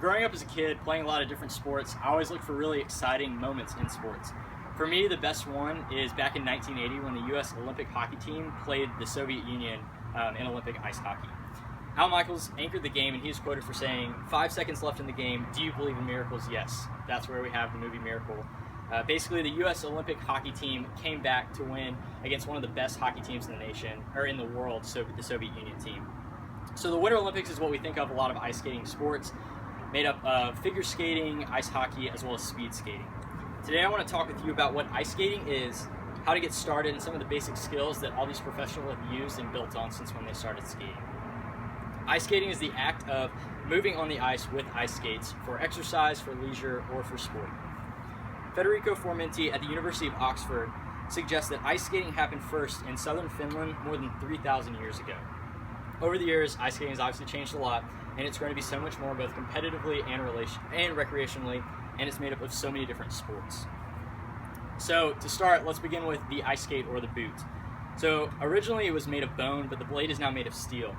growing up as a kid, playing a lot of different sports, I always look for really exciting moments in sports. For me, the best one is back in 1980 when the U.S. Olympic hockey team played the Soviet Union in Olympic ice hockey. Al Michaels anchored the game, and he is quoted for saying, 5 seconds left in the game, do you believe in miracles? Yes. That's where we have the movie Miracle. Basically, the U.S. Olympic hockey team came back to win against one of the best hockey teams in the nation, or in the world, so the Soviet Union team. So the Winter Olympics is what we think of a lot of ice skating sports, made up of figure skating, ice hockey, as well as speed skating. Today I want to talk with you about what ice skating is, how to get started, and some of the basic skills that all these professionals have used and built on since when they started skating. Ice skating is the act of moving on the ice with ice skates for exercise, for leisure, or for sport. Federico Formenti at the University of Oxford suggests that ice skating happened first in southern Finland more than 3,000 years ago. Over the years, ice skating has obviously changed a lot, and it's going to be so much more both competitively and recreationally, and it's made up of so many different sports. So to start, let's begin with the ice skate or the boot. So originally it was made of bone, but the blade is now made of steel.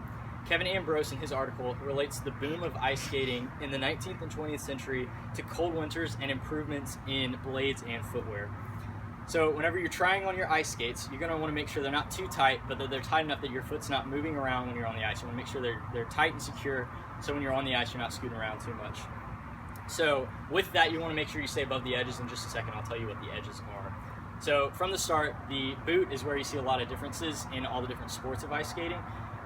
Kevin Ambrose in his article relates the boom of ice skating in the 19th and 20th century to cold winters and improvements in blades and footwear. So whenever you're trying on your ice skates, you're going to want to make sure they're not too tight, but that they're tight enough that your foot's not moving around when you're on the ice. You want to make sure they're tight and secure, so when you're on the ice, you're not scooting around too much. So with that, you want to make sure you stay above the edges. In just a second, I'll tell you what the edges are. So from the start, the boot is where you see a lot of differences in all the different sports of ice skating.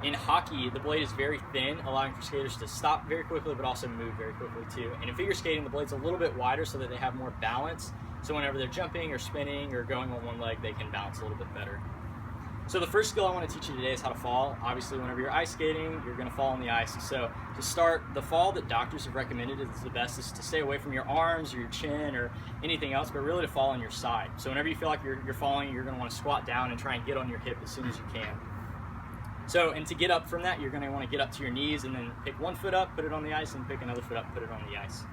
In hockey, the blade is very thin, allowing for skaters to stop very quickly, but also move very quickly too. And in figure skating, the blade's a little bit wider so that they have more balance. So whenever they're jumping or spinning or going on one leg, they can balance a little bit better. So the first skill I want to teach you today is how to fall. Obviously, whenever you're ice skating, you're going to fall on the ice. So to start, the fall that doctors have recommended is the best is to stay away from your arms or your chin or anything else, but really to fall on your side. So whenever you feel like you're falling, you're going to want to squat down and try and get on your hip as soon as you can. So, and to get up from that, you're going to want to get up to your knees and then pick one foot up, put it on the ice, and pick another foot up, put it on the ice.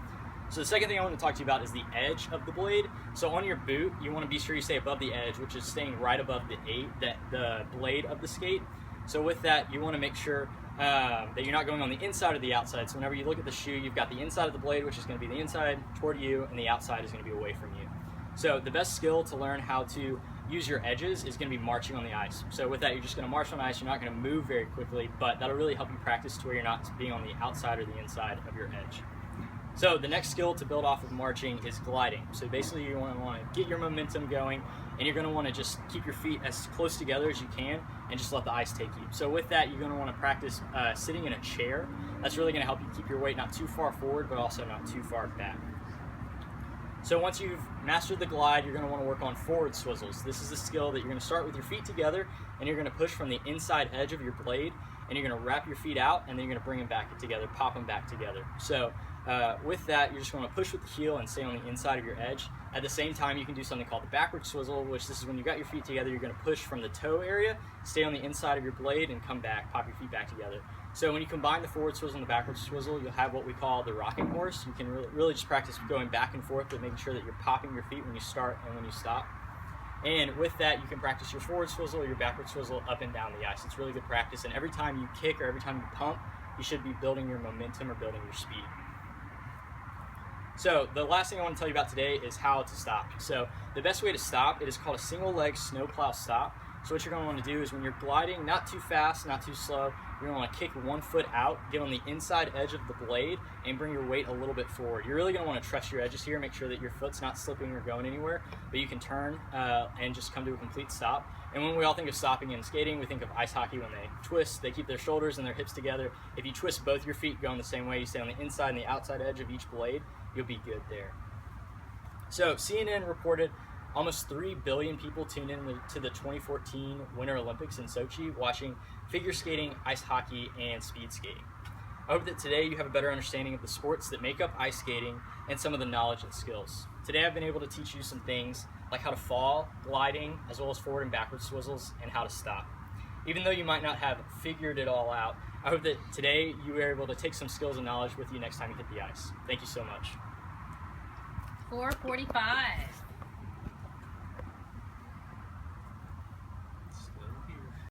So the second thing I want to talk to you about is the edge of the blade. So on your boot, you want to be sure you stay above the edge, which is staying right above the blade of the skate. So with that, you want to make sure that you're not going on the inside or the outside. So whenever you look at the shoe, you've got the inside of the blade, which is going to be the inside toward you, and the outside is going to be away from you. So the best skill to learn how to use your edges is going to be marching on the ice. So with that, you're just going to march on ice. You're not going to move very quickly, but that'll really help you practice to where you're not being on the outside or the inside of your edge. So the next skill to build off of marching is gliding. So basically you want to get your momentum going, and you're going to want to just keep your feet as close together as you can and just let the ice take you. So with that, you're going to want to practice sitting in a chair. That's really going to help you keep your weight not too far forward, but also not too far back. So once you've mastered the glide, you're going to want to work on forward swizzles. This is a skill that you're going to start with your feet together, and you're going to push from the inside edge of your blade, and you're going to wrap your feet out, and then you're going to bring them back together, pop them back together. So with that, you're just going to push with the heel and stay on the inside of your edge. At the same time, you can do something called the backward swizzle, which this is when you got your feet together, you're going to push from the toe area, stay on the inside of your blade, and come back, pop your feet back together. So when you combine the forward swizzle and the backward swizzle, you'll have what we call the rocking horse. You can really just practice going back and forth, but making sure that you're popping your feet when you start and when you stop. And with that, you can practice your forward swizzle or your backward swizzle up and down the ice. It's really good practice, and every time you kick or every time you pump, you should be building your momentum or building your speed. So the last thing I want to tell you about today is how to stop. So the best way to stop, it is called a single leg snowplow stop. So what you're going to want to do is when you're gliding, not too fast, not too slow, you're going to want to kick one foot out, get on the inside edge of the blade, and bring your weight a little bit forward. You're really going to want to trust your edges here, make sure that your foot's not slipping or going anywhere, but you can turn and just come to a complete stop. And when we all think of stopping in skating, we think of ice hockey. When they twist, they keep their shoulders and their hips together. If you twist both your feet going the same way, you stay on the inside and the outside edge of each blade, you'll be good there. So CNN reported almost 3 billion people tuned in to the 2014 Winter Olympics in Sochi watching figure skating, ice hockey, and speed skating. I hope that today you have a better understanding of the sports that make up ice skating and some of the knowledge and skills. Today I've been able to teach you some things like how to fall, gliding, as well as forward and backward swizzles, and how to stop. Even though you might not have figured it all out, I hope that today you were able to take some skills and knowledge with you next time you hit the ice. Thank you so much. 4:45.